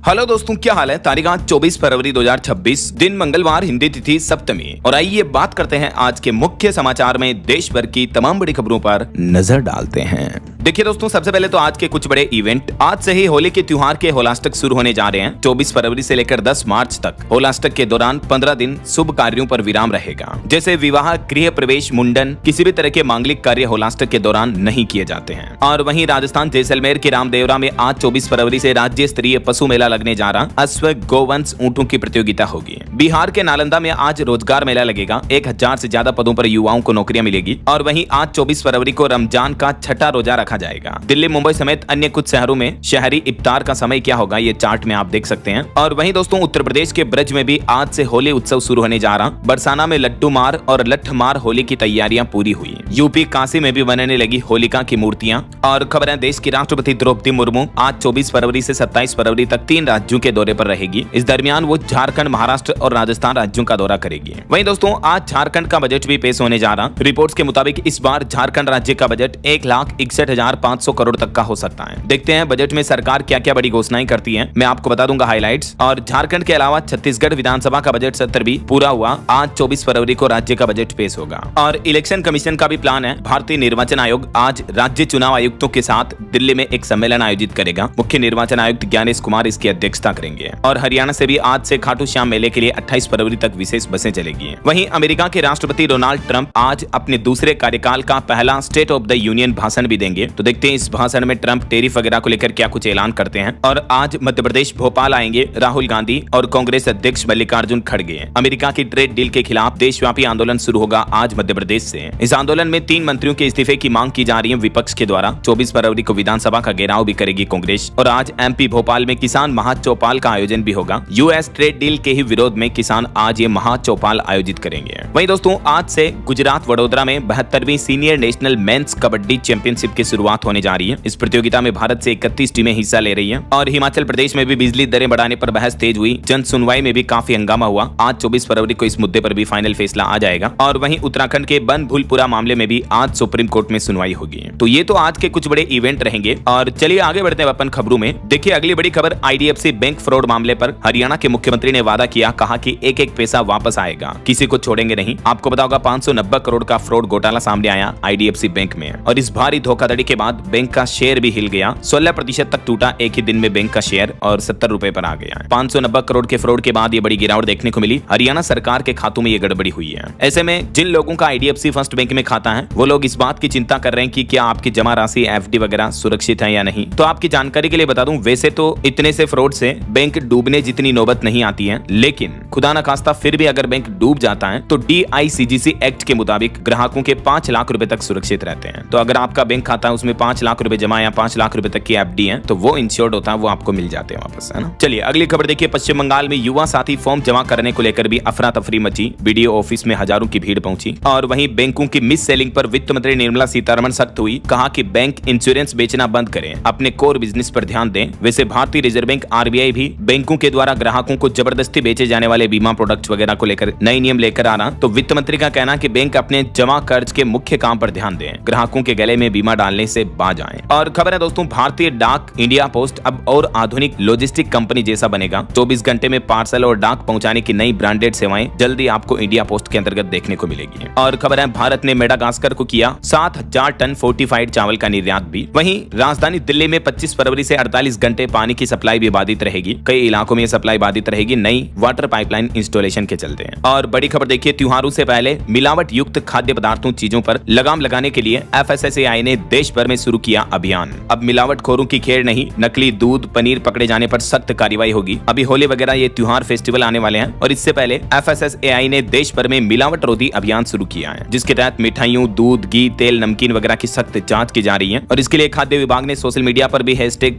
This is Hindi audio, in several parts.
हेलो दोस्तों, क्या हाल है। तारीख आज 24 फरवरी 2026, दिन मंगलवार, हिंदी तिथि सप्तमी। और आइए बात करते हैं आज के मुख्य समाचार में देश भर की तमाम बड़ी खबरों पर नजर डालते हैं। देखिए दोस्तों, सबसे पहले तो आज के कुछ बड़े इवेंट। आज से ही होली के त्योहार के होलाष्टक शुरू होने जा रहे हैं। 24 फरवरी से लेकर 10 मार्च तक होलाष्टक के दौरान 15 दिन शुभ कार्यों पर विराम रहेगा, जैसे विवाह, गृह प्रवेश, मुंडन, किसी भी तरह के मांगलिक कार्य होलाष्टक के दौरान नहीं किए जाते हैं। और वहीं राजस्थान जैसलमेर के रामदेवरा में आज 24 फरवरी से राज्य स्तरीय पशु मेला लगने जा रहा। अश्व, गोवंश, ऊंटों की प्रतियोगिता होगी। बिहार के नालंदा में आज रोजगार मेला लगेगा। 1000 से ज्यादा पदों पर युवाओं को नौकरियां मिलेगी। और वहीं आज 24 फरवरी को रमजान का छठा रोजा रखा जाएगा। दिल्ली, मुंबई समेत अन्य कुछ शहरों में शहरी इफ्तार का समय क्या होगा, ये चार्ट में आप देख सकते हैं। और वहीं दोस्तों, उत्तर प्रदेश के ब्रज में भी आज से होली उत्सव शुरू होने जा रहा। बरसाना में लड्डू मार और लठ मार होली की तैयारियां पूरी हुई। यूपी काशी में भी बनने लगी होलिका की मूर्तियां। और खबर है, देश की राष्ट्रपति द्रौपदी मुर्मू आज 24 फरवरी से 27 फरवरी तक 3 राज्यों के दौरे पर रहेगी। इस दरमियान वो झारखंड, महाराष्ट्र और राजस्थान राज्यों का दौरा करेगी। वहीं दोस्तों, आज झारखंड का बजट भी पेश होने जा रहा। रिपोर्ट्स के मुताबिक इस बार झारखंड राज्य का बजट 1,61,500 करोड़ तक का हो सकता है। देखते हैं बजट में सरकार क्या क्या बड़ी घोषणाएं करती है, मैं आपको बता दूंगा हाइलाइट्स। और झारखंड के अलावा छत्तीसगढ़ विधानसभा का बजट सत्र भी पूरा हुआ। आज 24 फरवरी को राज्य का बजट पेश होगा। और इलेक्शन कमीशन का भी प्लान है। भारतीय निर्वाचन आयोग आज राज्य चुनाव आयुक्तों के साथ दिल्ली में एक सम्मेलन आयोजित करेगा। मुख्य निर्वाचन आयुक्त ज्ञानेश कुमार इसकी अध्यक्षता करेंगे। और हरियाणा से भी आज से खाटू श्याम मेले के लिए 28 फरवरी तक विशेष बसें चलेगी। वहीं अमेरिका के राष्ट्रपति डोनाल्ड ट्रंप आज अपने दूसरे कार्यकाल का पहला स्टेट ऑफ द यूनियन भाषण भी देंगे। तो देखते हैं इस भाषण में ट्रंप टैरिफ वगैरह को लेकर क्या कुछ ऐलान करते हैं। और आज मध्य प्रदेश भोपाल आएंगे राहुल गांधी और कांग्रेस अध्यक्ष मल्लिकार्जुन खड़गे। अमेरिका की ट्रेड डील के खिलाफ देशव्यापी आंदोलन शुरू होगा आज मध्य प्रदेश से। इस आंदोलन में 3 मंत्रियों के इस्तीफे की मांग की जा रही है विपक्ष के द्वारा। 24 फरवरी को विधानसभा का घेराव भी करेगी कांग्रेस। और आज एमपी भोपाल में किसान महाचौपाल का आयोजन भी होगा। यूएस ट्रेड डील के ही विरोध में किसान आज ये महाचौपाल आयोजित करेंगे। वहीं दोस्तों, आज से गुजरात वडोदरा में 72वीं senior national men's kabaddi championship की शुरुआत होने जा रही है। इस प्रतियोगिता में भारत से 31 टीमें हिस्सा ले रही हैं। और हिमाचल प्रदेश में भी बिजली दरें बढ़ाने पर बहस तेज हुई। जन सुनवाई में भी काफी हंगामा हुआ। आज 24 फरवरी को इस मुद्दे पर भी फाइनल फैसला आ जाएगा। और वहीं उत्तराखंड के बनभूलपुरा मामले में भी आज सुप्रीम कोर्ट में सुनवाई होगी। तो ये तो आज के कुछ बड़े इवेंट रहेंगे। और चलिए आगे बढ़ते हैं अपन खबरों में। देखिए अगली बड़ी खबर, आईडीएफसी बैंक फ्रॉड मामले पर हरियाणा के मुख्यमंत्री ने वादा किया, कहा कि एक एक पैसा वापस आएगा, किसी को छोड़ेंगे नहीं। आपको बताओ 590 करोड़ का फ्रॉड घोटाला सामने आया आईडीएफसी बैंक में। और इस भारी धोखाधड़ी के बाद बैंक का शेयर भी हिल गया। 16% तक टूटा एक ही दिन में बैंक का शेयर और 70 रुपए पर आ गया। 590 करोड़ के फ्रॉड के बाद ये बड़ी गिरावट देखने को मिली। हरियाणा सरकार के खातों में ये गड़बड़ी हुई है। ऐसे में जिन लोगों का आईडीएफसी फर्स्ट बैंक में खाता है, वो लोग इस बात की चिंता कर रहे हैं कि क्या आपकी जमा राशि एफडी वगैरह सुरक्षित है या नहीं। तो आपकी जानकारी के लिए बता दूं, वैसे तो इतने से फ्रॉड से बैंक डूबने जितनी नौबत नहीं आती है, लेकिन खुदा न खास्ता फिर भी अगर बैंक डूब जाता है तो DICGC एक्ट के मुताबिक ग्राहकों के 5 लाख रुपए तक सुरक्षित रहते हैं। तो अगर आपका बैंक खाता है उसमें 5 लाख रुपए जमा या 5 लाख रुपए तक की एफडी है, तो वो इंश्योर्ड होता है, वो आपको मिल जाते हैं वापस, है ना। चलिए अगली खबर देखिए। पश्चिम बंगाल में युवा साथी फॉर्म जमा करने को लेकर भी अफरा तफरी मची। बीडीओ ऑफिस में हजारों की भीड़ पहुंची। और वहीं बैंकों की मिस सेलिंग पर वित्त मंत्री निर्मला सीतारमण सख्त हुई। कहा कि बैंक इंश्योरेंस बेचना बंद करें, अपने कोर बिजनेस पर ध्यान दें। वैसे भारतीय रिजर्व बैंक RBI भी बैंकों के द्वारा ग्राहकों को जबरदस्ती बेचे जाने वाले बीमा प्रोडक्ट्स वगैरह को लेकर नए नियम लेकर आना। तो वित्त मंत्री का कहना कि बैंक अपने जमा कर्ज के मुख्य काम पर ध्यान दें, ग्राहकों के गले में बीमा डालने से बाज आएं। और खबर है दोस्तों, भारतीय डाक इंडिया पोस्ट अब और आधुनिक लॉजिस्टिक कंपनी जैसा बनेगा। 24 घंटे में पार्सल और डाक पहुंचाने की नई ब्रांडेड सेवाएं जल्दी आपको इंडिया पोस्ट के अंतर्गत देखने को मिलेगी। और खबर है, भारत ने मेडागास्कर को किया 7000 टन फोर्टिफाइड चावल का निर्यात भी। वहीं राजधानी दिल्ली में 25 फरवरी से 48 घंटे पानी की सप्लाई भी बाधित रहेगी। कई इलाकों में सप्लाई बाधित रहेगी नई वाटर पाइपलाइन इंस्टॉलेशन के चलते। और बड़ी खबर देखिए, त्योहारों से पहले मिलावट युक्त खाद्य पदार्थों चीजों पर लगाम लगाने के लिए FSSAI ने देश भर में शुरू किया अभियान। अब मिलावटखोरों की खेर नहीं, नकली दूध पनीर पकड़े जाने पर सख्त कार्रवाई होगी। अभी होली वगैरह ये त्योहार फेस्टिवल आने वाले हैं और इससे पहले FSSAI ने देश भर में मिलावट रोधी अभियान शुरू किया है, जिसके तहत मिठाइयों, दूध, घी, तेल, नमकीन वगैरह की सख्त जांच की जा रही है। और इसके लिए खाद्य विभाग ने सोशल मीडिया पर भी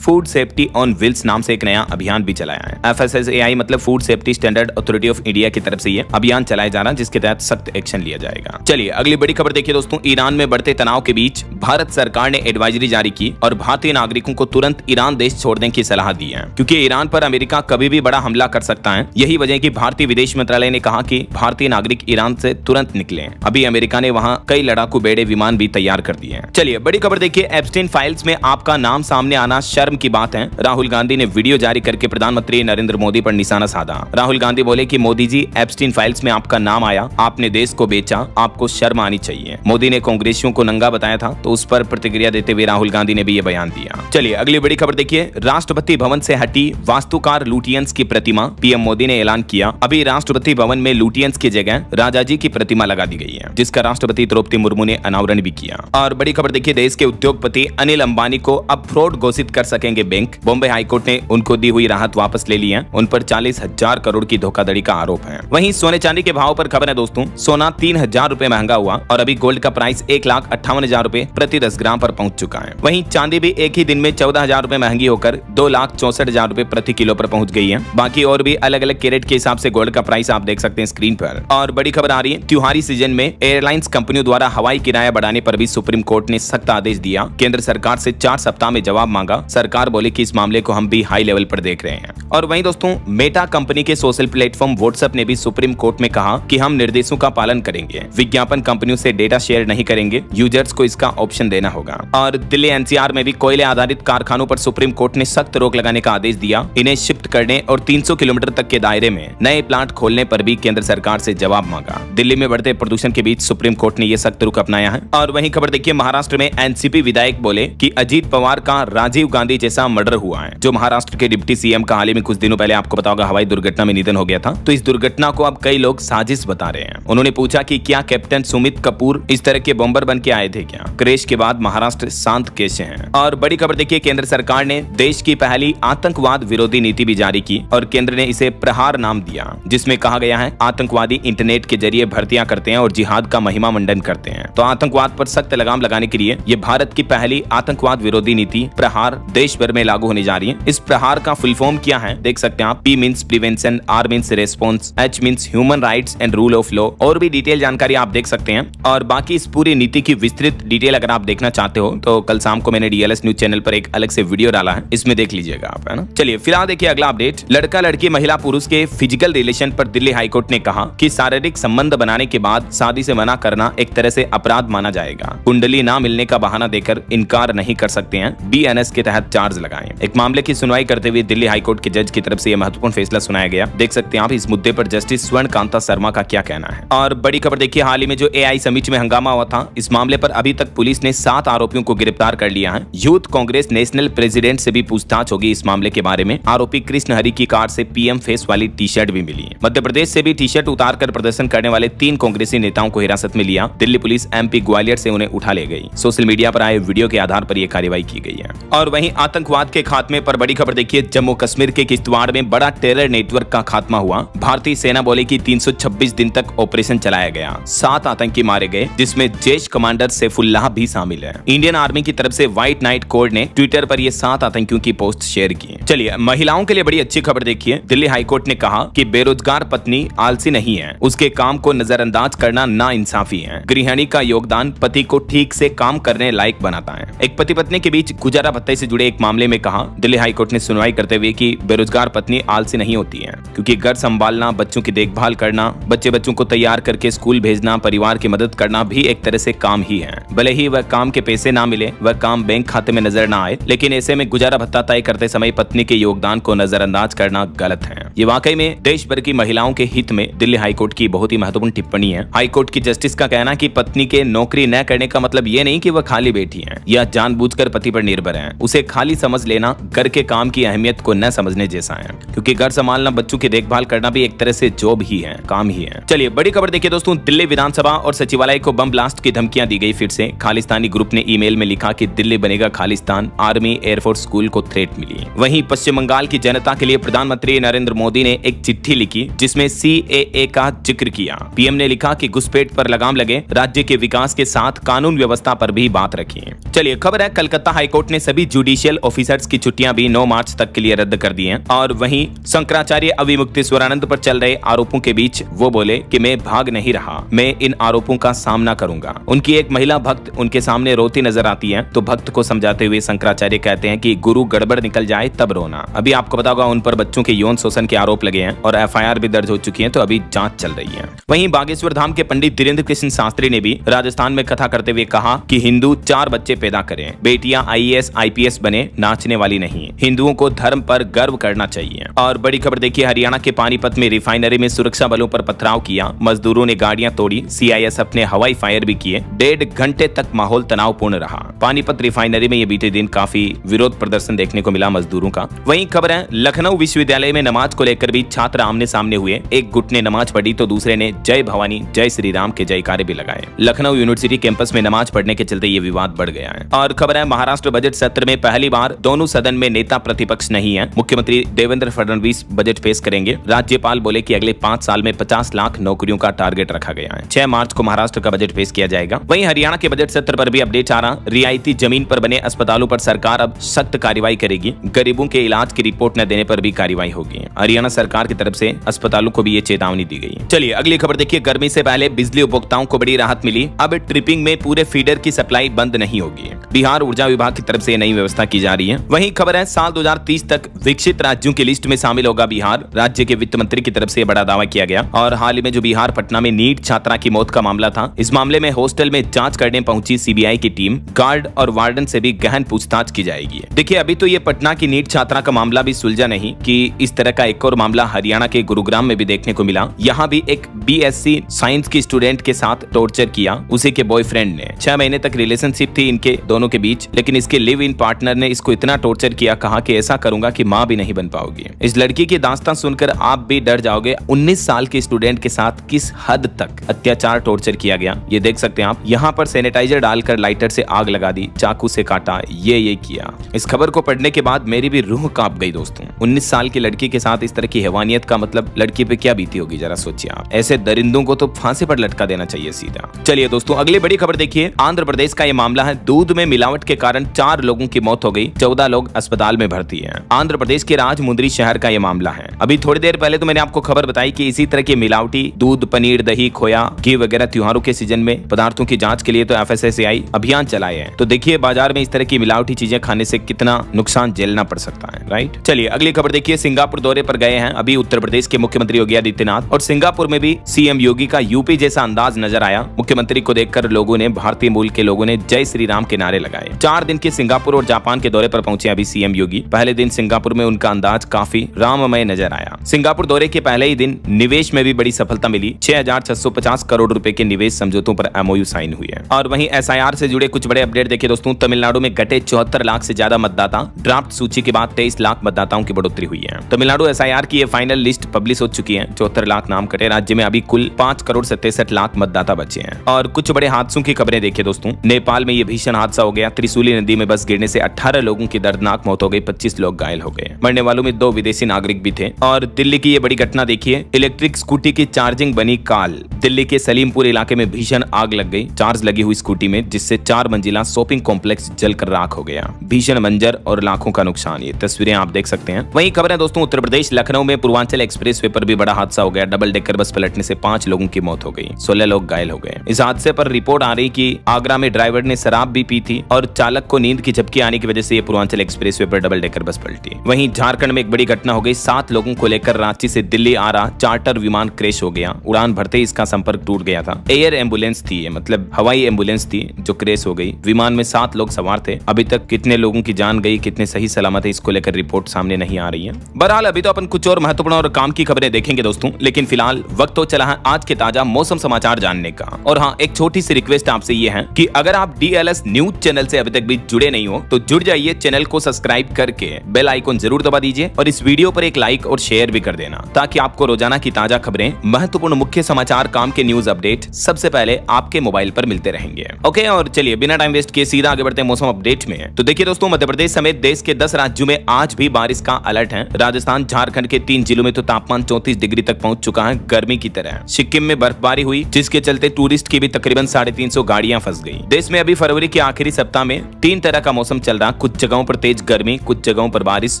#फूड सेफ्टी ऑन व्हील्स नाम से एक नया अभियान भी चलाया है। FSSAI मतलब food safety standard authority of India की तरफ से ये अभियान चलाया जा रहा है, जिसके तहत सख्त एक्शन लिया जाएगा। चलिए अगली बड़ी खबर देखिए दोस्तों, ईरान में बढ़ते तनाव के बीच भारत सरकार सरकार ने एडवाइजरी जारी की और भारतीय नागरिकों को तुरंत ईरान देश छोड़ने की सलाह दी है, क्योंकि ईरान पर अमेरिका कभी भी बड़ा हमला कर सकता है। यही वजह कि भारतीय विदेश मंत्रालय ने कहा कि भारतीय नागरिक ईरान से तुरंत निकलें। अभी अमेरिका ने वहां कई लड़ाकू बेड़े विमान भी तैयार कर दिए हैं। चलिए बड़ी खबर देखिए, एप्स्टीन फाइल्स में आपका नाम सामने आना शर्म की बात है। राहुल गांधी ने वीडियो जारी करके प्रधानमंत्री नरेंद्र मोदी पर निशाना साधा। राहुल गांधी बोले कि मोदी जी, एप्स्टीन फाइल्स में आपका नाम आया, आपने देश को बेचा, आपको शर्म आनी चाहिए। मोदी ने कांग्रेसियों को नंगा बताया था, तो उस पर प्रतिक्रिया देते हुए राहुल गांधी ने भी ये बयान दिया। चलिए अगली बड़ी खबर देखिए, राष्ट्रपति भवन से हटी वास्तुकार लुटियंस की प्रतिमा, पीएम मोदी ने ऐलान किया। अभी राष्ट्रपति भवन में लुटियंस की जगह राजाजी की प्रतिमा लगा दी गई है, जिसका राष्ट्रपति द्रौपदी मुर्मू ने अनावरण भी किया। और बड़ी खबर देखिए, देश के उद्योगपति अनिल अंबानी को अब फ्रॉड घोषित कर सकेंगे बैंक। बॉम्बे हाईकोर्ट ने उनको दी हुई राहत वापस ले ली है। उन पर 40,000 करोड़ की धोखाधड़ी का आरोप है। वहीं सोने चांदी के भाव पर खबर है दोस्तों, सोना 3,000 रुपए महंगा हुआ और अभी गोल्ड का प्राइस 1,58,000 रुपए प्रति 10 ग्राम पर पहुंच चुका है। वहीं चांदी भी एक ही दिन में 14,000 रुपए महंगी होकर 2,64,000 रुपए प्रति किलो पर पहुंच गई है। बाकी और भी अलग अलग कैरेट के हिसाब से गोल्ड का प्राइस आप देख सकते हैं स्क्रीन पर। और बड़ी खबर आ रही है, त्योहारी सीजन में एयरलाइंस कंपनियों द्वारा हवाई किराया बढ़ाने पर भी सुप्रीम कोर्ट ने सख्त आदेश दिया। केंद्र सरकार से 4 सप्ताह में जवाब मांगा। सरकार बोले कि इस मामले को हम भी हाई लेवल पर देख रहे हैं। और वहीं दोस्तों, मेटा कंपनी के सोशल प्लेटफॉर्म व्हाट्सएप ने भी सुप्रीम कोर्ट में कहा कि हम निर्देशों का पालन करेंगे, विज्ञापन कंपनियों से डेटा शेयर नहीं करेंगे, यूजर्स को इसका ऑप्शन देना होगा। और दिल्ली एनसीआर में भी कोयले आधारित कारखानों पर सुप्रीम कोर्ट ने सख्त रोक लगाने का आदेश दिया। इन्हें शिफ्ट करने और 300 किलोमीटर तक के दायरे में नए प्लांट खोलने पर भी केंद्र सरकार से जवाब मांगा। दिल्ली में बढ़ते प्रदूषण के बीच सुप्रीम कोर्ट ने यह सख्त रुख अपनाया है। और वहीं खबर देखिए, महाराष्ट्र में एनसीपी विधायक बोले कि अजीत पवार का राजीव गांधी जैसा मर्डर हुआ है। जो महाराष्ट्र के डिप्टी सीएम का हाल ही में कुछ दिनों पहले आपको पता होगा हवाई दुर्घटना में निधन हो गया था, तो इस दुर्घटना को अब कई लोग साजिश बता रहे हैं। उन्होंने पूछा कि क्या कैप्टन सुमित कपूर इस तरह के बॉम्बर बन के आए थे क्या? क्रैश के बाद महाराष्ट्र शांत कैसे है? और बड़ी खबर देखिए, केंद्र सरकार ने देश की पहली आतंकवाद विरोधी नीति भी जारी की और केंद्र ने इसे प्रहार नाम दिया, जिसमें कहा गया है आतंकवादी इंटरनेट के जरिए भर्तियां करते हैं और जिहाद का महिमा मंडन करते हैं। तो आतंकवाद पर सख्त लगाम लगाने के लिए ये भारत की पहली आतंकवाद विरोधी नीति प्रहार देश भर में लागू होने जा रही है। इस प्रहार का फुल फॉर्म क्या है देख सकते हैं आप। P means prevention, R means response, H means human rights and rule of law. और भी डिटेल जानकारी आप देख सकते हैं। और बाकी इस पूरी नीति की विस्तृत डिटेल अगर आप देखना चाहते हो तो कल शाम को मैंने डीएलएस न्यूज चैनल पर एक अलग से वीडियो डाला है, इसमें देख लीजिएगा आप, है ना। चलिए फिलहाल देखिए अगला अपडेट। लड़का लड़की महिला पुरुष के फिजिकल रिलेशन पर दिल्ली हाईकोर्ट ने कहा कि शारीरिक संबंध बनाने के बाद शादी से मना करना एक तरह से अपराध माना जाएगा। कुंडली ना मिलने का बहाना देकर इनकार नहीं कर सकते हैं, बीएनएस के तहत चार्ज लगाएं। एक मामले की सुनवाई करते हुए दिल्ली हाईकोर्ट के जज की तरफ से यह महत्वपूर्ण फैसला सुनाया गया। देख सकते हैं आप इस मुद्दे पर जस्टिस स्वर्ण कांता शर्मा का क्या कहना है। और बड़ी खबर देखिए, हाल ही में जो एआई समिट में हंगामा हुआ था, इस मामले पर अभी तक पुलिस ने 7 आरोपियों को गिरफ्तार कर लिया है। यूथ कांग्रेस नेशनल प्रेसिडेंट से भी पूछताछ होगी इस मामले के बारे में। आरोपी कृष्ण हरि की कार से पीएम फेस वाली टी शर्ट भी मिली है। मध्य प्रदेश से भी टी शर्ट उतार कर प्रदर्शन करने वाले 3 कांग्रेसी नेताओं को हिरासत में लिया। दिल्ली पुलिस एमपी ग्वालियर से उन्हें उठा ले गई। सोशल मीडिया पर आए वीडियो के आधार पर यह कार्रवाई की गई है। और वहीं आतंकवाद के खात्मे पर बड़ी खबर देखिए, जम्मू कश्मीर के किश्तवाड़ में बड़ा टेरर नेटवर्क का खात्मा हुआ। भारतीय सेना बोले कि 326 दिन तक ऑपरेशन चलाया गया, 7 आतंकी मारे गए, जिसमें जैश कमांडर सैफुल्लाह भी शामिल है। इंडियन आर्मी की तरफ से व्हाइट नाइट कोड ने ट्विटर पर ये 7 आतंकियों की पोस्ट शेयर की। चलिए महिलाओं के लिए बड़ी अच्छी खबर देखिए, दिल्ली हाईकोर्ट ने कहा कि बेरोजगार पत्नी आलसी नहीं है, उसके काम को नजरअंदाज करना नाइंसाफी है। गृहिणी का योगदान पति को ठीक से काम करने लायक बनाता है। एक पति पत्नी के बीच गुजारा भत्ते से जुड़े एक मामले में कहा दिल्ली हाईकोर्ट ने सुनवाई करते हुए कि बेरोजगार पत्नी आलसी नहीं होती है, क्योंकि घर संभालना, बच्चों की देखभाल करना, बच्चों को तैयार करके स्कूल भेजना, परिवार की मदद करना भी एक तरह से काम ही है। भले ही वह काम के पैसे ना मिले, वह काम बैंक खाते में नजर ना आए, लेकिन ऐसे में गुजारा भत्ता तय करते समय पत्नी के योगदान को नजरअंदाज करना गलत है। ये वाकई में देश भर की महिलाओं के हित में दिल्ली हाईकोर्ट की बहुत ही महत्वपूर्ण टिप्पणी है। हाईकोर्ट की जस्टिस का कहना कि पत्नी के नौकरी न करने का मतलब ये नहीं कि वह खाली बैठी है या जानबूझकर पति पर निर्भर है। उसे खाली समझ लेना घर के काम की अहमियत को न समझने जैसा है, क्योंकि घर संभालना, बच्चों की देखभाल करना भी एक तरह से जॉब ही है, काम ही है। चलिए बड़ी खबर देखिए दोस्तों, दिल्ली विधानसभा और सचिवालय को बम ब्लास्ट की धमकियां दी गई फिर से। खालिस्तानी ग्रुप ने ईमेल में लिखा कि दिल्ली बनेगा खालिस्तान, आर्मी एयरफोर्स स्कूल को थ्रेट मिली। वहीं पश्चिम बंगाल की जनता के लिए प्रधानमंत्री नरेंद्र मोदी ने एक चिट्ठी लिखी जिसमें CAA का जिक्र किया। पीएम ने लिखा कि घुसपैठ पर लगाम लगे, राज्य के विकास के साथ कानून व्यवस्था पर भी बात रखी। चलिए खबर है, कलकत्ता हाईकोर्ट ने सभी जुडिशियल ऑफिसर्स की छुट्टियां भी 9 मार्च तक के लिए रद्द कर दी हैं। और वहीं शंकराचार्य अविमुक्तेश्वरानंद पर चल रहे आरोपों के बीच वो बोले कि मैं भाग नहीं रहा, मैं इन आरोपों का सामना करूंगा। उनकी एक महिला भक्त उनके सामने रोती नजर आती है तो भक्त को समझाते हुए शंकराचार्य कहते हैं कि गुरु गड़बड़ निकल जाए तब रोना। अभी आपको पता होगा उन पर बच्चों के यौन शोषण के आरोप लगे हैं और FIR भी दर्ज हो चुकी है, तो अभी जांच चल रही है। वहीं बागेश्वर धाम के पंडित धीरेन्द्र कृष्ण शास्त्री ने भी राजस्थान में कथा करते हुए कहा कि हिंदू 4 बच्चे पैदा करें, बेटियां IAS IPS बने, नाचने वाली नहीं। हिंदुओं को धर्म पर गर्व करना चाहिए। और बड़ी खबर देखिए, हरियाणा के पानीपत में रिफाइनरी में सुरक्षा बलों पर पथराव किया, मजदूरों ने गाड़ियां तोड़ी, CIS ने हवाई फायर भी किए। 1.5 घंटे तक माहौल तनावपूर्ण रहा। पानीपत रिफाइनरी में ये बीते दिन काफी विरोध प्रदर्शन देखने को मिला मजदूरों का। वहीं खबर है, लखनऊ विश्वविद्यालय में नमाज को लेकर भी छात्र आमने सामने हुए। एक गुट ने नमाज पढ़ी तो दूसरे ने जय भवानी जय श्री राम के जयकारे भी लगाए। लखनऊ यूनिवर्सिटी कैंपस में नमाज पढ़ने के चलते ये विवाद बढ़ गया है। और खबर है, महाराष्ट्र बजट सत्र में पहली बार दोनों सदन में नेता प्रतिपक्ष नहीं है। मुख्यमंत्री देवेंद्र फडणवीस बजट पेश करेंगे। राज्यपाल बोले कि अगले 5 साल में 50 लाख नौकरियों का टारगेट रखा गया है। 6 मार्च को महाराष्ट्र का बजट पेश किया जाएगा। वहीं हरियाणा के बजट सत्र पर भी अपडेट आ रहा। रियायती जमीन पर बने अस्पतालों पर सरकार अब सख्त कार्रवाई करेगी। गरीबों के इलाज की रिपोर्ट न देने पर भी कार्रवाई होगी। हरियाणा सरकार की तरफ से अस्पतालों को भी ये चेतावनी दी गई। चलिए अगली खबर देखिए, गर्मी से पहले बिजली उपभोक्ताओं को बड़ी राहत मिली। अब ट्रिपिंग में पूरे फीडर की सप्लाई बंद नहीं होगी। बिहार ऊर्जा विभाग की तरफ से नई व्यवस्था की जा रही है। वहीं खबर है, साल 2030 तक विकसित राज्यों की लिस्ट में शामिल होगा बिहार। राज्य के वित्त मंत्री की तरफ से बड़ा दावा किया गया। और हाल ही में जो बिहार पटना में नीट छात्रा की मौत का मामला था, इस मामले में हॉस्टल में जांच करने पहुंची CBI की टीम, गार्ड और वार्डन से भी गहन पूछताछ की जाएगी। देखिए अभी तो ये पटना की नीट छात्रा का मामला भी सुलझा नहीं कि इस तरह का एक और मामला हरियाणा के गुरुग्राम में भी देखने को मिला। यहाँ भी एक BSc साइंस की स्टूडेंट के साथ टॉर्चर किया उसी के बॉयफ्रेंड ने। 6 महीने तक रिलेशनशिप थी इनके दोनों के बीच, लेकिन इसके लिव इन पार्टनर ने इसको इतना टॉर्चर किया, कहा कि ऐसा करूंगा कि माँ भी नहीं बन पाओगी। इस लड़की की दास्तान सुनकर आप भी डर जाओगे। 19 साल के स्टूडेंट के साथ किस हद तक अत्याचार टॉर्चर किया गया ये देख सकते हैं आप। यहाँ पर सैनिटाइजर डालकर लाइटर से आग लगा दी, चाकू से काटा, ये किया। इस खबर को पढ़ने के बाद मेरी भी रूह कांप गई दोस्तों। 19 साल की लड़की के साथ इस तरह की हैवानियत का मतलब लड़की पे क्या बीती होगी, जरा सोचिए आप। ऐसे दरिंदों को तो फांसी पर लटका देना चाहिए सीधा। चलिए दोस्तों अगली बड़ी खबर देखिए, आंध्र प्रदेश का ये मामला है। दूध में मिलावट के कारण 4 लोगों की मौत हो गई, 14 लोग अस्पताल में भर्ती हैं। आंध्र प्रदेश के राजमुंद्री शहर का ये मामला है। अभी थोड़ी देर पहले तो मैंने आपको खबर बताई कि इसी तरह के मिलावटी दूध, पनीर, दही, खोया, घी वगैरह त्योहारों के सीजन में पदार्थों की जांच के लिए तो FSSAI अभियान चलाए हैं। तो देखिए बाजार में इस तरह की मिलावटी चीजें खाने से कितना नुकसान झेलना पड़ सकता है, राइट। चलिए अगली खबर देखिए, सिंगापुर दौरे पर गए हैं अभी उत्तर प्रदेश के मुख्यमंत्री योगी आदित्यनाथ, और सिंगापुर में भी CM योगी का यूपी जैसा अंदाज नजर आया। मुख्यमंत्री को देखकर लोगों ने, भारतीय मूल के लोगों ने जय श्री राम के नारे लगाए। 4 दिन के सिंगापुर और जापान के दौरे पर पहुंचे अभी CM योगी। पहले दिन सिंगापुर में उनका अंदाज काफी राममय नजर आया। सिंगापुर दौरे के पहले ही दिन निवेश में भी बड़ी सफलता मिली। 6,650 करोड़ रुपए के निवेश समझौतों पर MOU साइन हुई है। और वहीं SIR से जुड़े कुछ बड़े अपडेट देखिए दोस्तों, तमिलनाडु में घटे 74 लाख से ज्यादा मतदाता। ड्राफ्ट सूची के बाद 23 लाख मतदाताओं की बढ़ोतरी हुई है। तमिलनाडु SIR की ये फाइनल लिस्ट पब्लिश हो चुकी है। 74 लाख नाम कटे। राज्य में अभी कुल 5,67,00,000 मतदाता बचे हैं। और कुछ बड़े हादसों की खबरें देखिए दोस्तों, नेपाल में ये भीषण हादसा हो गया। त्रिशूली नदी में बस गिरने से 18 लोगों की दर्दनाक मौत हो गई, 25 लोग घायल हो गए। मरने वालों में 2 विदेशी नागरिक भी थे। और दिल्ली की ये बड़ी घटना देखिए, इलेक्ट्रिक स्कूटी की चार्जिंग बनी काल। दिल्ली के सलीमपुर इलाके में भीषण आग लग गई चार्ज लगी हुई स्कूटी में, जिससे 4 मंजिला शॉपिंग कॉम्प्लेक्स जलकर राख हो गया। भीषण मंजर और लाखों का नुकसान, ये तस्वीरें आप देख सकते हैं। वहीं खबर है दोस्तों, उत्तर प्रदेश लखनऊ में पूर्वांचल एक्सप्रेसवे पर भी बड़ा हादसा हो गया। डबल डेकर बस पलटने से 5 लोगों की मौत हो गई, 16 लोग घायल हो गए। इस हादसे पर रिपोर्ट आ रही कि आगरा में ड्राइवर ने शराब भी पी थी और चालक को नींद की झपकी आने की वजह से ये पूर्वांचल एक्सप्रेसवे पर डबल डेकर बस पलटी। वहीं झारखंड में एक बड़ी घटना हो गई। 7 लोगों को लेकर रांची से दिल्ली आ रहा चार्टर विमान क्रैश हो गया। उड़ान भरते ही इसका संपर्क टूट गया था। एयर एम्बुलेंस थी ये, मतलब हवाई एम्बुलेंस थी जो क्रैश हो गई। विमान में 7 लोग सवार थे। अभी तक कितने लोगों की जान गई, कितने सही सलामत है, इसको लेकर रिपोर्ट सामने नहीं आ रही है। बहरहाल अभी तो अपन कुछ और महत्वपूर्ण और काम की खबरें देखेंगे दोस्तों, लेकिन फिलहाल वक्त तो चला है आज के ताजा मौसम समाचार जानने का। और हाँ, एक छोटी सी रिक्वेस्ट आपसे ये है कि अगर आप DLS न्यूज चैनल से अभी तक भी जुड़े नहीं हो तो जुड़ जाइए। चैनल को सब्सक्राइब करके बेल आइकन जरूर दबा दीजिए और इस वीडियो पर एक लाइक और शेयर भी कर देना ताकि आपको रोजाना की ताजा खबरें, महत्वपूर्ण मुख्य समाचार, काम के न्यूज अपडेट सबसे पहले आपके मोबाइल पर मिलते रहेंगे। ओके, और चलिए बिना टाइम वेस्ट किए सीधा आगे बढ़ते हैं मौसम अपडेट में। तो देखिए दोस्तों, मध्य प्रदेश समेत देश के 10 राज्यों में आज भी बारिश का अलर्ट है। राजस्थान, झारखंड के 3 जिलों में तो तापमान 34 डिग्री तक पहुंच चुका है, गर्मी की तरह। सिक्किम में बर्फबारी हुई, जिसके चलते टूरिस्ट की भी तकरीबन 350 गाड़ियां फंस गई। देश में अभी फरवरी के आखिरी सप्ताह में 3 तरह का मौसम चल रहा। कुछ जगहों पर तेज गर्मी, कुछ जगहों पर बारिश,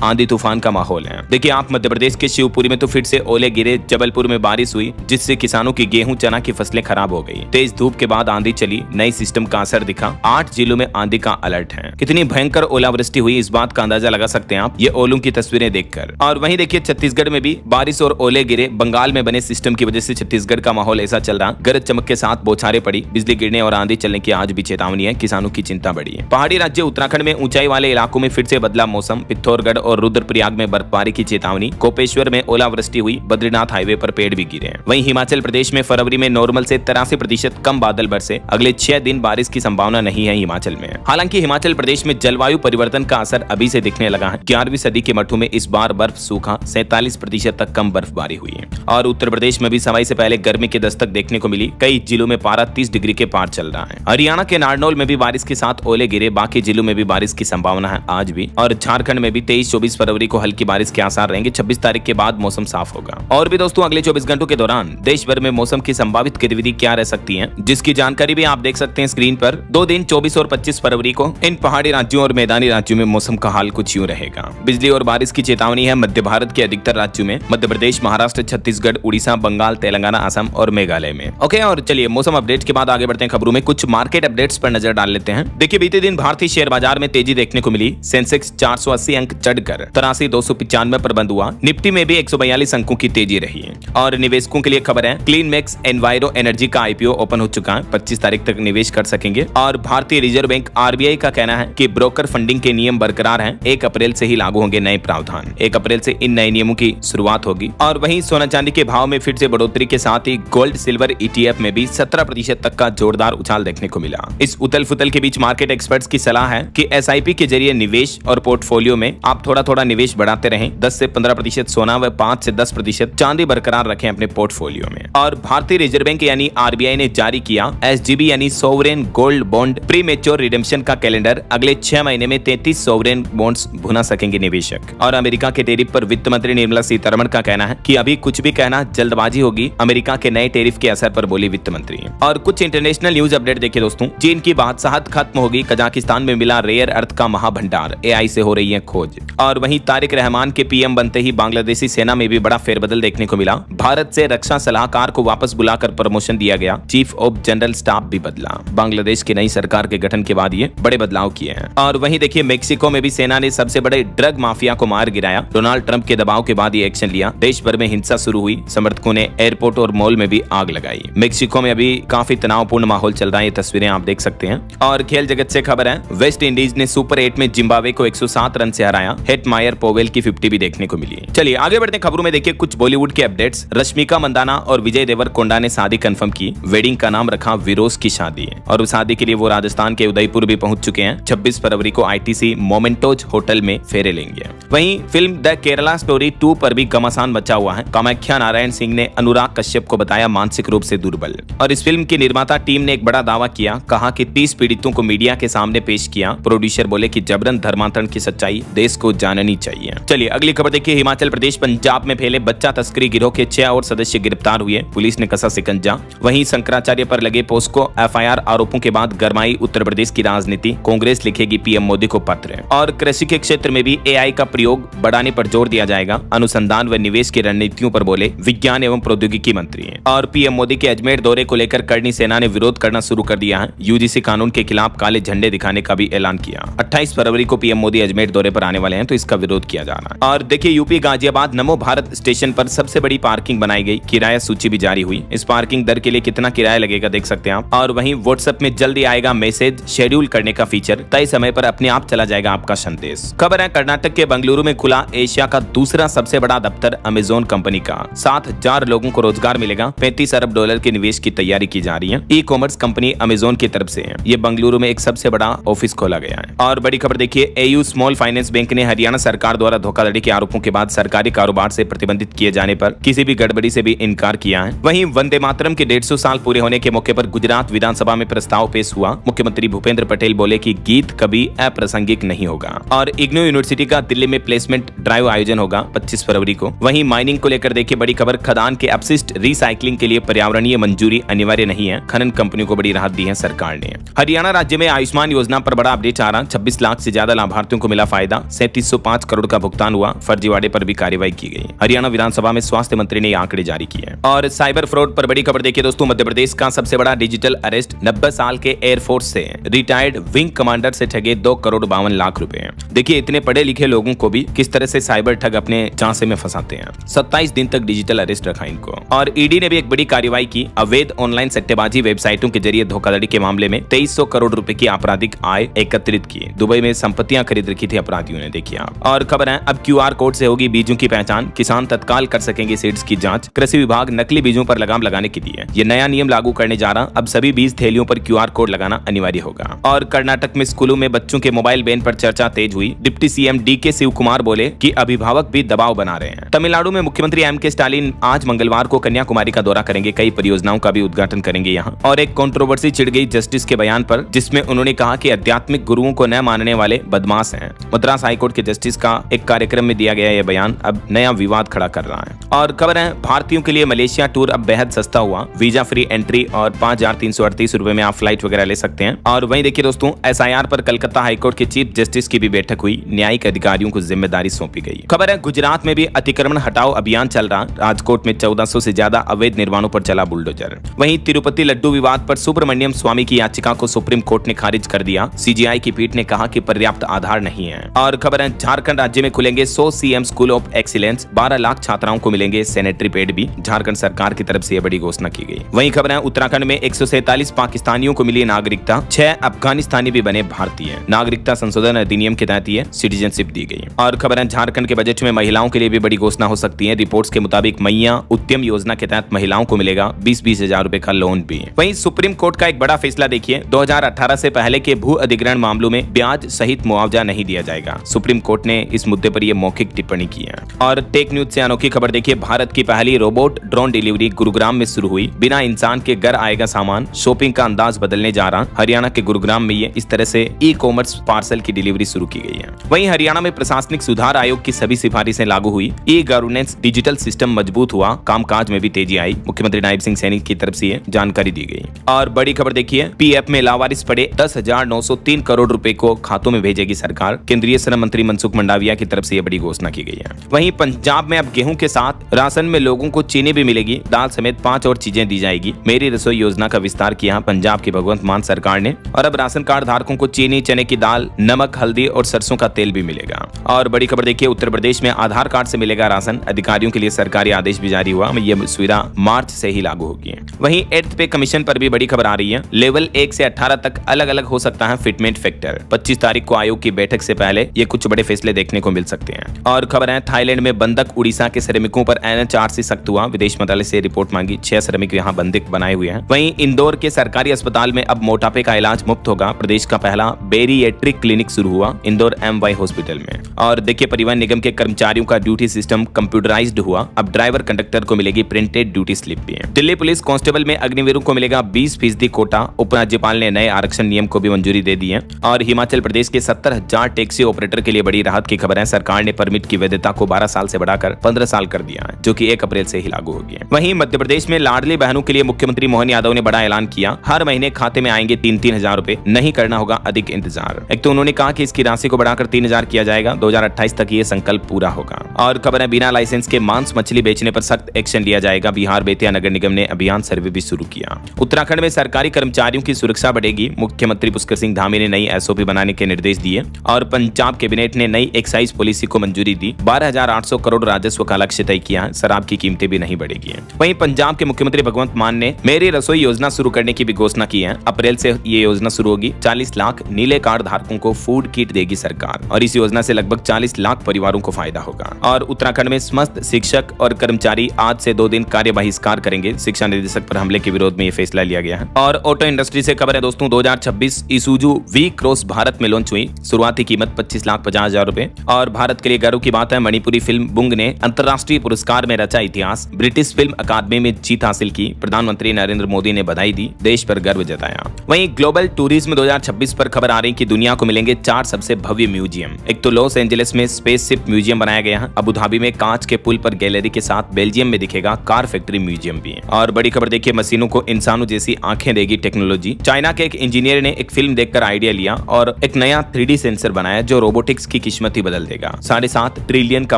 आंधी तूफान का माहौल है। देखिए आप मध्य प्रदेश के शिवपुरी में तो फिर से ओले गिरे, जबलपुर में बारिश हुई जिससे किसानों की गेहूं चना की फसलें खराब हो गई। तेज धूप के बाद आंधी चली, नई सिस्टम का असर दिखा। 8 जिलों में आंधी का अलर्ट है। कितनी भयंकर ओलावृष्टि हुई इस बात का अंदाजा लगा सकते हैं आप ये ओलों की तस्वीरें देखकर। और वहीं देखिए छत्तीसगढ़ में भी बारिश और ओले गिरे। बंगाल में बने सिस्टम की वजह से छत्तीसगढ़ का माहौल ऐसा चल रहा, गरज चमक के साथ बौछारें पड़ी, बिजली गिरने और आंधी चलने की आज भी चेतावनी है। किसानों की चिंता बढ़ी है। पहाड़ी राज्य उत्तराखंड में ऊंचाई वाले इलाकों में फिर से बदला मौसम। पिथौरागढ़ और रुद्रप्रयाग में बर्फबारी की चेतावनी। कोपेश्वर में ओलावृष्टि हुई, बद्रीनाथ हाईवे पर पेड़ भी गिरे। वहीं हिमाचल प्रदेश में फरवरी में नॉर्मल से 83% कम बादल बरसे। अगले 6 दिन बारिश की संभावना नहीं है हिमाचल में। हालांकि हिमाचल प्रदेश में जलवायु परिवर्तन का असर अभी से दिखने लगा है। 11वीं सदी के मठों में इस बार बर्फ सूखा, 47% तक कम बर्फबारी हुई है। और उत्तर प्रदेश में भी समय से पहले गर्मी की दस्तक देखने को मिली। कई जिलों में पारा 30 डिग्री के पार चल रहा है। हरियाणा के नारनौल में भी बारिश के साथ ओले गिरे। बाकी जिलों में भी बारिश की संभावना है आज भी। और झारखंड में भी 23-24 फरवरी को हल्की बारिश के आसार रहेंगे। 26 तारीख के बाद मौसम साफ होगा। और भी दोस्तों अगले 24 घंटों के दौरान देश भर में मौसम की संभावित गतिविधि क्या रह सकती है, जिसकी जानकारी भी आप देख सकते हैं स्क्रीन पर। 2 दिन 24 और 25 फरवरी को इन पहाड़ी राज्यों और मैदानी राज्यों में मौसम का हाल कुछ यूं रहेगा। बिजली और बारिश की चेतावनी है मध्य भारत के अधिकतर राज्यों में, मध्य प्रदेश, महाराष्ट्र, छत्तीसगढ़, उड़ीसा, बंगाल, तेलंगाना, असम और मेघालय में। ओके, और चलिए मौसम अपडेट के बाद आगे बढ़ते हैं खबरों में। कुछ मार्केट अपडेट्स पर नजर डाल लेते हैं। देखिए बीते दिन भारतीय शेयर बाजार में तेजी देखने को मिली। सेंसेक्स 480 अंक चढ़कर 83,295 पर बंद हुआ। निफ्टी में भी 142 अंकों की तेजी रही है। और निवेशकों के लिए खबर है, क्लीन मैक्स एनवायरो एनर्जी का आईपीओ ओपन हो चुका है। 25 तारीख तक निवेश कर सकेंगे। और भारतीय रिजर्व बैंक आरबीआई का कहना है कि ब्रोकर फंडिंग के नियम बरकरार हैं। 1 अप्रैल से ही लागू होंगे नए प्रावधान। 1 अप्रैल से इन नए नियमों की शुरुआत होगी। और वहीं सोना चांदी के भाव में फिर से बढ़ोतरी के साथ ही गोल्ड सिल्वर ईटीएफ में भी 17% तक का जोरदार उछाल देखने को मिला। इस उथल फुथल के बीच मार्केट एक्सपर्ट्स की सलाह है कि एसआईपी के जरिए निवेश और पोर्टफोलियो में आप थोड़ा थोड़ा निवेश बढ़ाते रहें। 10 से 15% सोना व 5 से 10% चांदी बरकरार रखें अपने पोर्टफोलियो में। और भारतीय रिजर्व बैंक यानी आरबीआई ने जारी किया एसजीबी यानी sovereign gold bond premature redemption का कैलेंडर। अगले 6 महीने में 33 सोवरेन बॉन्ड्स भुना सकेंगे निवेशक। और अमेरिका के टेरिफ पर वित्त मंत्री निर्मला सीतारमण का कहना है कि अभी कुछ भी कहना जल्दबाजी होगी। अमेरिका के नए टेरिफ के असर पर बोली वित्त मंत्री। और कुछ इंटरनेशनल न्यूज अपडेट देखिए दोस्तों। चीन की बादशाहत खत्म होगी। कजाकिस्तान में मिला रेयर अर्थ का महाभंडार। एआई से हो रही है खोज। और वहीं तारिक रहमान के पीएम बनते ही बांग्लादेशी सेना में भी बड़ा फेरबदल देखने को मिला। भारत से रक्षा सलाहकार को वापस बुलाकर प्रमोशन दिया गया। चीफ ऑफ जनरल स्टाफ भी बदला। बांग्लादेश की नई सरकार के गठन के बाद ये बड़े बदलाव किए हैं। और वहीं देखिए मेक्सिको में भी सेना ने सबसे बड़े ड्रग माफिया को मार गिराया। डोनाल्ड ट्रंप के दबाव के बाद ये एक्शन लिया। देश भर में हिंसा शुरू हुई। समर्थकों ने एयरपोर्ट और मॉल में भी आग लगाई। मेक्सिको में अभी काफी तनावपूर्ण माहौल चल रहा है। ये तस्वीरें आप देख सकते हैं। और खेल जगत से खबर है, वेस्ट इंडीज ने सुपर 8 में जिम्बाब्वे को 107 रन से हराया। हेटमायर पोवेल की 50 भी देखने को मिली। चलिए आगे बढ़ते हैं खबरों में। देखिए कुछ बॉलीवुड के अपडेट्स। रश्मिका मंदाना और विजय देवरकोंडा ने शादी कंफर्म की। वेडिंग का नाम रखा विरोज की शादी। और उस शादी के लिए वो राजस्थान के उदयपुर भी पहुंच चुके हैं। 26 फरवरी को आईटीसी मोमेंटोज होटल में फेरे लेंगे। वहीं फिल्म द केरला स्टोरी 2 पर भी घमासान मचा हुआ है। कामाख्या नारायण सिंह ने अनुराग कश्यप को बताया मानसिक रूप से दुर्बल। और इस फिल्म की निर्माता टीम ने एक बड़ा दावा किया। कहा कि 30 पीड़ितों को मीडिया के सामने पेश किया। प्रोड्यूसर बोले कि जबरन धर्मांतरण की सच्चाई देश को जाननी चाहिए। चलिए अगली खबर देखिए। हिमाचल प्रदेश पंजाब में फैले बच्चा तस्करी गिरोह के 6 और सदस्य गिरफ्तार हुए। पुलिस ने कसा शिकंजा। वहीं शंकराचार्य पर लगे पोस्को एफआईआर आरोपों के बाद गरमाई उत्तर प्रदेश की राजनीति। कांग्रेस लिखेगी पीएम मोदी को पत्र। और कृषि के क्षेत्र में भी एआई का प्रयोग बढ़ाने पर जोर दिया जाएगा। अनुसंधान व निवेश की रणनीतियों पर बोले विज्ञान एवं प्रौद्योगिकी मंत्री। और पीएम मोदी के अजमेर दौरे को लेकर करनी सेना ने विरोध करना शुरू कर दिया है। यूजीसी कानून के खिलाफ काले झंडे दिखाने का भी ऐलान किया। 28 फरवरी को पीएम मोदी अजमेर दौरे पर आने वाले हैं, तो इसका विरोध किया जा रहा है। और देखिए यूपी गाजियाबाद नमो भारत स्टेशन पर सबसे बड़ी पार्किंग बनाई गई। किराया सूची भी जारी हुई। इस पार्किंग दर के लिए कितना किराया लगेगा देख सकते हैं आप। और वहीं व्हाट्सएप में जल्दी आएगा मैसेज शेड्यूल करने का फीचर। तय समय पर अपने आप चला जाएगा आपका संदेश। खबर है कर्नाटक के बेंगलुरु में खुला एशिया का दूसरा सबसे बड़ा दफ्तर अमेजोन कंपनी का। 7,000 लोगों को रोजगार मिलेगा। 35 अरब डॉलर के निवेश की तैयारी की जा रही है। ई कॉमर्स कंपनी अमेजोन की तरफ से है। ये बेंगलुरु में एक सबसे बड़ा ऑफिस खोला गया है। और बड़ी खबर देखिए, एयू स्मॉल फाइनेंस बैंक ने हरियाणा सरकार द्वारा धोखाधड़ी के आरोपों के बाद सरकारी कारोबार से प्रतिबंधित किए जाने पर किसी भी गड़बड़ी से भी इनकार किया है। वहीं वंदे मातरम के 150 साल पूरे होने के मौके पर गुजरात विधानसभा में प्रस्ताव पेश हुआ। मुख्यमंत्री भूपेंद्र पटेल बोले कि गीत कभी अप्रासंगिक नहीं होगा। और इग्नू यूनिवर्सिटी का दिल्ली में प्लेसमेंट ड्राइव आयोजन होगा 25 फरवरी को। वहीं माइनिंग को लेकर देखिए बड़ी खबर, खदान के अपशिष्ट रिसाइकलिंग के लिए पर्यावरणीय मंजूरी अनिवार्य नहीं है। खनन कंपनियों को बड़ी राहत दी है सरकार ने। हरियाणा राज्य में आयुष्मान योजना पर बड़ा अपडेट आ रहा। 26 लाख से ज्यादा लाभार्थियों को मिला फायदा। 3705 करोड़ का भुगतान हुआ। फर्जीवाड़े पर भी कार्रवाई की गई। हरियाणा विधानसभा में स्वास्थ्य मंत्री ने आंकड़े जारी किए। और साइबर फ्रॉड पर बड़ी खबर देखिए दोस्तों, मध्य प्रदेश का सबसे बड़ा डिजिटल अरेस्ट। 90 साल के एयरफोर्स से रिटायर्ड विंग कमांडर से ठगे 2,52,00,000 रुपए। देखिए इतने पढ़े लिखे लोगों को भी किस तरह से साइबर ठग अपने झांसे में फंसाते हैं। 27 दिन तक डिजिटल अरेस्ट रखा इनको। और ईडी ने भी एक बड़ी कार्रवाई की। अवैध ऑनलाइन सट्टेबाजी वेबसाइटों के जरिए धोखाधड़ी के मामले में 2300 करोड़ रुपए की आपराधिक आय एकत्रित की। दुबई में संपत्तियां खरीद रखी थी अपराधियों ने, देखिए आप। और खबर है अब QR कोड से होगी बीजों की पहचान। किसान तत्काल कर सकेंगे सीड्स की जांच। कृषि विभाग नकली बीजों पर लगाम लगाने के लिए ये नया नियम लागू करने जा रहा। अब सभी बीज थैलियों पर QR कोड लगाना अनिवार्य होगा। और कर्नाटक में स्कूलों में बच्चों के मोबाइल बैन पर चर्चा तेज हुई। Deputy CM DK Shiv Kumar बोले कि अभिभावक भी दबाव बना रहे हैं। तमिलनाडु में मुख्यमंत्री MK स्टालिन आज मंगलवार को कन्याकुमारी का दौरा करेंगे। कई परियोजनाओं का भी उद्घाटन करेंगे यहाँ। और एक कंट्रोवर्सी छिड़ गई जस्टिस के बयान पर, जिसमें उन्होंने कहा कि आध्यात्मिक गुरुओं को न मानने वाले बदमाश हैं। मद्रास हाईकोर्ट के जस्टिस का एक कार्यक्रम में दिया गया यह बयान अब नया विवाद खड़ा कर रहा है। और खबर है भारतीयों के लिए मलेशिया टूर अब बेहद सस्ता हुआ। वीजा फ्री एंट्री और 5,338 रुपए में आप फ्लाइट वगैरह ले सकते हैं। और वहीं देखिए दोस्तों, SIR पर कलकत्ता हाईकोर्ट के चीफ जस्टिस की भी बैठक हुई। न्यायिक अधिकारियों को जिम्मेदारी सौंपी गई। खबर है गुजरात में भी अतिक्रमण हटाओ अभियान चल रहा। राजकोट में 1400 से ज्यादा अवैध निर्माणों पर चला बुलडोजर। वहीं तिरुपति लड्डू विवाद पर सुब्रमण्यम स्वामी की याचिका को सुप्रीम कोर्ट ने खारिज कर दिया। CGI की पीठ ने कहा कि पर्याप्त आधार नहीं है। और खबर है झारखंड राज्य में खुलेंगे 100 CM school of excellence. 12 lakh छात्राओं को मिलेंगे सैनिटरी पैड भी। झारखंड सरकार की तरफ से यह बड़ी घोषणा की गई। वहीं खबर है उत्तराखंड में 147 पाकिस्तानियों को मिली नागरिकता। 6 अफगानिस्तानी भी बने भारतीय। नागरिकता संशोधन अधिनियम के तहत ये सिटीजनशिप दी गई। और खबर है झारखंड के बजट में महिलाओं के लिए भी बड़ी घोषणा हो सकती है। रिपोर्ट्स के मुताबिक मैया उद्यम योजना के तहत महिलाओं को मिलेगा 20-20 हजार रुपए का लोन भी। वहीं सुप्रीम कोर्ट का एक बड़ा फैसला देखिए, 2018 से पहले के भू अधिग्रहण मामलों में ब्याज सहित मुआवजा नहीं दिया जाएगा। सुप्रीम कोर्ट ने इस मुद्दे पर यह मौखिक टिप्पणी की है। और टेक न्यूज से अनोखी खबर देखिए, भारत की पहली रोबोट ड्रोन डिलीवरी गुरुग्राम में शुरू हुई। बिना इंसान के घर आएगा सामान। शॉपिंग का अंदाज बदलने जा रहा। हरियाणा के गुरुग्राम में ये इस तरह से ई-कॉमर्स पार्सल की डिलीवरी शुरू की गई है। वहीं हरियाणा में प्रशासनिक सुधार आयोग की सभी सिफारिशें लागू हुई। ई गवर्नेंस डिजिटल सिस्टम मजबूत हुआ। कामकाज में भी तेजी आई। मुख्यमंत्री नायब सिंह सैनी की तरफ से जानकारी दी गई। और बड़ी खबर देखिए, PF में लावारिस पड़े 10,903 करोड़ रुपए को खातों में भेजेगी सरकार। केंद्रीय श्रम मंत्री मनसुख मंडाविया की तरफ से यह बड़ी घोषणा की गई है। वहीं पंजाब में अब गेहूं के साथ राशन में लोगों को चीनी भी मिलेगी। दाल समेत 5 और चीजें दी जाएगी। मेरी रसोई योजना का विस्तार किया पंजाब की भगवंत मान सरकार ने। और अब राशन कार्ड धारकों को चीनी, चने की दाल, नमक, हल्दी और सरसों का तेल भी मिलेगा। और बड़ी खबर देखिए, उत्तर प्रदेश में आधार कार्ड से मिलेगा राशन। अधिकारियों के लिए सरकारी आदेश भी जारी हुआ। यह सुविधा मार्च से ही लागू होगी। वहीं 8th पे कमीशन पर भी बड़ी खबर आ रही है। लेवल 1 से 18 तक अलग अलग हो सकता है फिटमेंट फैक्टर। 25 तारीख को आयोग की बैठक से पहले ये कुछ बड़े फैसले देखने को मिल सकते हैं। और खबर है थाईलैंड में बंधक उड़ीसा के श्रमिकों पर NHRC सख्त हुआ। विदेश मंत्रालय से रिपोर्ट मांगी। 6 श्रमिक यहाँ बंधक बनाए हुए हैं। वहीं इंदौर के सरकारी अस्पताल में अब मोटापे का इलाज मुफ्त होगा। प्रदेश का पहला बेरिएट्रिक क्लिनिक शुरू हुआ इंदौर MY हॉस्पिटल में। और देखिए परिवहन निगम के कर्मचारियों का ड्यूटी सिस्टम कंप्यूटराइज्ड हुआ। अब ड्राइवर कंडक्टर को मिलेगी प्रिंटेड ड्यूटी स्लिप भी। दिल्ली पुलिस कांस्टेबल में अग्निवीरों को मिलेगा 20% कोटा। उपराज्यपाल ने नए आरक्षण नियम को भी मंजूरी दे दी है। और हिमाचल प्रदेश के 70,000 टैक्सी ऑपरेटर के लिए बड़ी राहत की खबर है। सरकार ने परमिट की वैधता को 12 साल से बढ़ाकर 15 साल कर दिया है, जो कि 1 अप्रैल से ही लागू होगी। वहीं मध्य प्रदेश में लाडली बहनों के लिए मुख्यमंत्री मोहन यादव ने बड़ा ऐलान किया। हर महीने खाते में आएंगे 3-3 हजार रुपए। नहीं करना होगा अधिक इंतजार। एक तो उन्होंने कहा कि इसकी राशि को बढ़ाकर 3,000 किया जाएगा। 2028 तक ये संकल्प पूरा होगा। और खबर है बिना लाइसेंस के मांस मछली बेचने पर सख्त एक्शन लिया जाएगा। बिहार बेतिया नगर निगम ने अभियान सर्वे भी शुरू किया। उत्तराखंड में सरकारी कर्मचारियों की सुरक्षा बढ़ेगी। मुख्यमंत्री पुष्कर सिंह धामी ने नई SOP बनाने के निर्देश दिए। और पंजाब कैबिनेट ने नई एक्साइज पॉलिसी को मंजूरी दी। 12,800 करोड़ राजस्व का लक्ष्य तय किया है। शराब की कीमतें भी नहीं बढ़ेगी। वहीं पंजाब के मुख्यमंत्री भगवंत मान ने मेरी रसोई योजना शुरू करने की भी घोषणा की है। अप्रैल से ये योजना शुरू होगी। 40 लाख नीले कार्ड धारकों को फूड किट देगी सरकार। और इस योजना से लगभग 40 लाख परिवारों को फायदा होगा। और उत्तराखंड में समस्त शिक्षक और कर्मचारी आज से 2 दिन कार्य बहिष्कार करेंगे। शिक्षा निदेशक पर हमले के विरोध में यह फैसला लिया गया है। और ऑटो इंडस्ट्री से खबर है दोस्तों, 2026 ईसुजू V-क्रॉस भारत में लॉन्च हुई। शुरुआती कीमत 25,50,000 रुपए। और भारत के लिए गर्व की बात है, मणिपुरी फिल्म बुंग ने अंतर्राष्ट्रीय पुरस्कार में रचा इतिहास, ब्रिटिश फिल्म अकादमी में जीत हासिल की, प्रधानमंत्री नरेंद्र मोदी ने बधाई दी, देश पर गर्व जताया। वहीं ग्लोबल टूरिज्म 2026 पर खबर आ रही कि दुनिया को मिलेंगे 4 सबसे भव्य म्यूजियम। एक तो लॉस एंजलिस में स्पेसशिप म्यूजियम बनाया गया है, अबू धाबी में कांच के पुल पर गैलरी के साथ बेल्जियम में दिखेगा कार फैक्ट्री म्यूजियम भी है। और बड़ी खबर देखिए, मशीनों को इंसानों जैसी आंखें देगी टेक्नोलॉजी। चाइना के एक इंजीनियर ने एक फिल्म देखकर आइडिया लिया और एक नया 3D सेंसर बनाया जो रोबोटिक्स की किस्मत ही बदल देगा। 7.5 ट्रिलियन का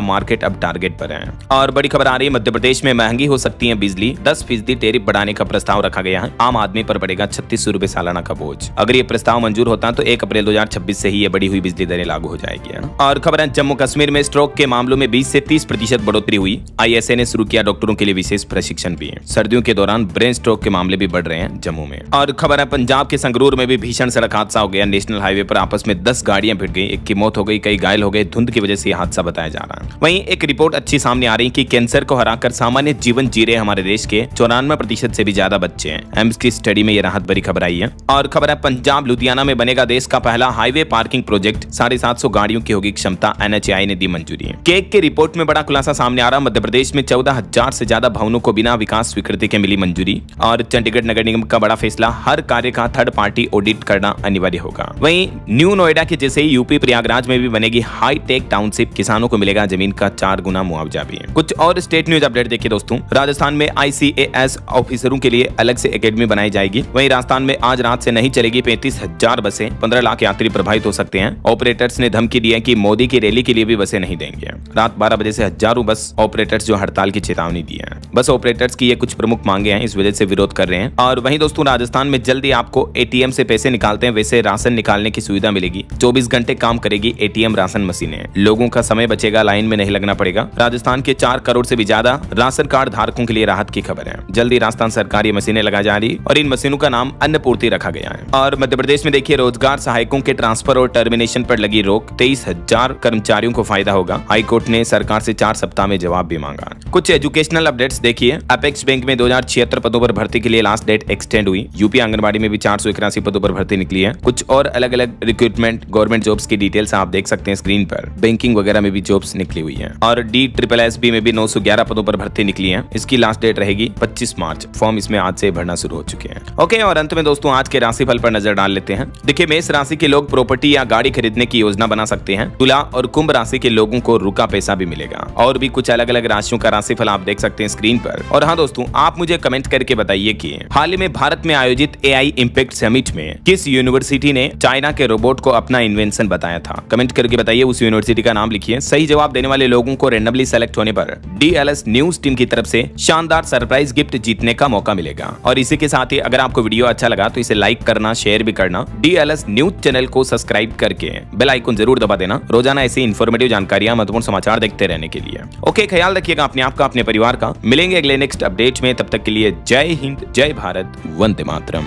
मार्केट अब टारगेट पर है। और बड़ी खबर आ रही है, मध्य प्रदेश में महंगी हो सकती है बिजली, 10% टैरिफ बढ़ाने का प्रस्ताव रखा गया है। आम आदमी पर पड़ेगा 3600 रुपए सालाना का बोझ। अगर ये प्रस्ताव मंजूर होता है तो 1 अप्रैल 2026 से ही ये बढ़ी हुई बिजली दरें लागू हो जाएगी। और खबर है, जम्मू कश्मीर में स्ट्रोक के मामलों में 20 से 30% बढ़ोतरी हुई। ISA ने शुरू किया डॉक्टरों के लिए विशेष प्रशिक्षण भी। सर्दियों के दौरान ब्रेन स्ट्रोक के मामले भी बढ़ रहे हैं जम्मू में। और खबर है, पंजाब के संगरूर में भी भीषण सड़क हादसा हो गया। नेशनल हाईवे पर आपस में 10 गाड़ियां भिड़ गई, एक की मौत हो गई, कई घायल हो गए। धुंध की वजह से यह हादसा बताया जा रहा है। वहीं एक रिपोर्ट अच्छी सामने आ रही है कि कैंसर को हराकर सामान्य जीवन जी रहे हमारे देश के 94% से भी ज्यादा बच्चे हैं। एम्स की स्टडी में यह राहत भरी खबर आई है। और खबर है, पंजाब लुधियाना में बनेगा देश का पहला हाईवे पार्किंग प्रोजेक्ट। 750 गाड़ियों की होगी क्षमता, NHAI ने दी मंजूरी। केक के रिपोर्ट में बड़ा खुलासा सामने आ रहा। मध्य प्रदेश में 14,000 से ज्यादा भवनों को बिना विकास स्वीकृति के मिली मंजूरी। और चंडीगढ़ नगर निगम का बड़ा फैसला, हर कार्य का थर्ड पार्टी ऑडिट करना अनिवार्य होगा। वहीं न्यू नोएडा के जैसे ही यूपी प्रयागराज में भी बनेगी हाईटेक टाउनशिप, किसानों को मिलेगा जमीन का 4 गुना मुआवजा भी। कुछ और स्टेट न्यूज अपडेट देखिए दोस्तों। राजस्थान में ICAS ऑफिसरों के लिए अलग से एकेडमी बनाई जाएगी। वहीं राजस्थान में आज रात से नहीं चलेगी 35,000 बसें, 15 लाख यात्री प्रभावित हो सकते हैं। ऑपरेटर्स ने धमकी दी है कि मोदी की रैली के लिए भी बसें नहीं देंगे। रात 12 बजे से हजारों बस ऑपरेटर्स जो हड़ताल की चेतावनी दी है। बस ऑपरेटर्स की ये कुछ प्रमुख मांगे हैं, इस वजह से विरोध कर रहे हैं। और वहीं दोस्तों, राजस्थान में जल्दी आपको ATM से पैसे निकालते हैं वैसे राशन निकालने की सुविधा मिलेगी। 24 घंटे काम करेगी ATM राशन मशीनें। लोगों का समय बचेगा, लाइन में नहीं लगना पड़ेगा। राजस्थान के 4 करोड़ से भी ज्यादा राशन कार्ड धारकों के लिए राहत की खबर है। जल्दी राजस्थान सरकार ये मशीनें लगा जा रही और इन मशीनों का नाम अन्नपूर्ति रखा गया है। और मध्य प्रदेश में देखिए, रोजगार सहायकों के ट्रांसफर और टर्मिनेशन पर लगी रोक, 23,000 कर्मचारियों को फायदा होगा। हाईकोर्ट ने सरकार से 4 सप्ताह में जवाब भी मांगा। कुछ एजुकेशनल अपडेट्स देखिए। अपेक्स बैंक में 2076 पदों पर भर्ती के लिए लास्ट डेट एक्सटेंड हुई। यूपी आंगनबाड़ी में भी 481 पदों पर भर्ती निकली है। कुछ और अलग अलग रिक्रूटमेंट गवर्नमेंट जॉब्स की डिटेल्स आप देख सकते हैं स्क्रीन पर। बैंकिंग वगैरह में भी जॉब्स निकली हुई है। और DSSB में भी 911 पदों पर भर्ती निकली है। इसकी लास्ट डेट रहेगी 25 मार्च। फॉर्म इसमें आज से भरना शुरू हो चुके हैं। ओके, और अंत में दोस्तों आज के राशिफल पर नजर डाल लेते हैं। देखिए, मेष राशि के लोग प्रॉपर्टी या गाड़ी खरीदने की योजना बना सकते हैं। तुला और कुंभ राशि के लोगों को रुका पैसा भी मिलेगा। और भी कुछ अलग अलग राशियों का राशिफल आप देख सकते हैं स्क्रीन पर। और हाँ दोस्तों, आप मुझे कमेंट करके बताइए कि हाल ही में भारत में आयोजित AI इम्पैक्ट समिट में किस यूनिवर्सिटी ने चाइना के रोबोट को अपना इन्वेंशन बताया था। कमेंट करके बताइए, उस यूनिवर्सिटी का नाम लिखिए। सही जवाब देने वाले लोगों को रैंडमली सेलेक्ट होने पर DLS न्यूज टीम की तरफ से शानदार सरप्राइज गिफ्ट जीतने का मौका मिलेगा। और इसी के साथ ही अगर आपको वीडियो अच्छा लगा तो इसे लाइक करना, शेयर भी करना। DLS न्यूज चैनल को सब्सक्राइब करके बेल आइकन जरूर दबा देना, रोजाना ऐसी इन्फॉर्मेटिव जानकारियां, महत्वपूर्ण समाचार देखते रहने के लिए। ओके, ख्याल रखिएगा अपने आप का, अपने परिवार का। मिलेंगे अगले नेक्स्ट अपडेट में, तब तक के लिए जय हिंद, जय भारत, वंदे मातरम।